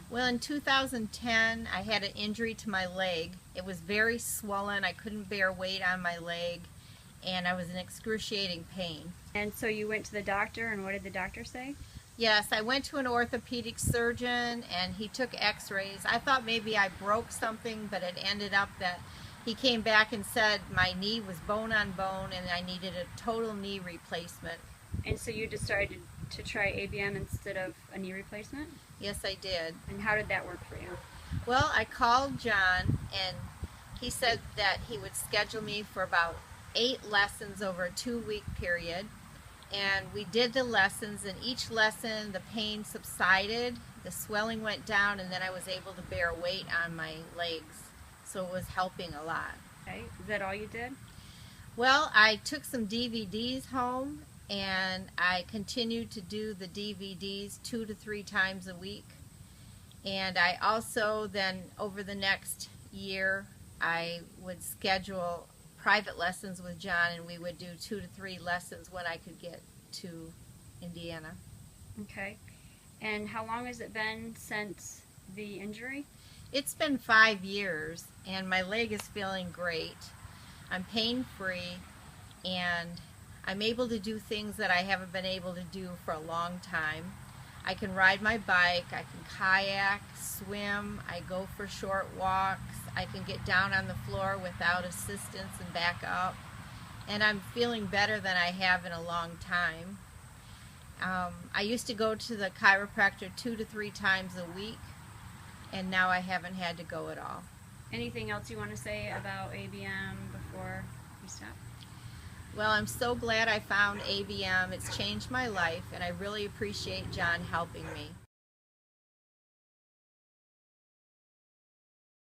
Well, in 2010, I had an injury to my leg. It was very swollen. I couldn't bear weight on my leg, and I was in excruciating pain. And so you went to the doctor, and what did the doctor say? Yes, I went to an orthopedic surgeon, and he took x-rays. I thought maybe I broke something, but it ended up that he came back and said my knee was bone on bone, and I needed a total knee replacement. And so you decided to try ABM instead of a knee replacement? Yes, I did. And how did that work for you? Well, I called John, and he said that he would schedule me for about 8 lessons over a 2-week period. And we did the lessons, and each lesson the pain subsided, the swelling went down, and then I was able to bear weight on my legs. So it was helping a lot. Okay, is that all you did? Well, I took some DVDs home, and I continued to do the DVDs 2 to 3 times a week. And I also then, over the next year, I would schedule private lessons with John, and we would do 2 to 3 lessons when I could get to Indiana. Okay. And how long has it been since the injury? It's been 5 years, and my leg is feeling great. I'm pain-free, and I'm able to do things that I haven't been able to do for a long time. I can ride my bike, I can kayak, swim, I go for short walks, I can get down on the floor without assistance and back up, and I'm feeling better than I have in a long time. I used to go to the chiropractor 2 to 3 times a week, and now I haven't had to go at all. Anything else you want to say about ABM before we stop? Well, I'm so glad I found ABM. It's changed my life, and I really appreciate John helping me.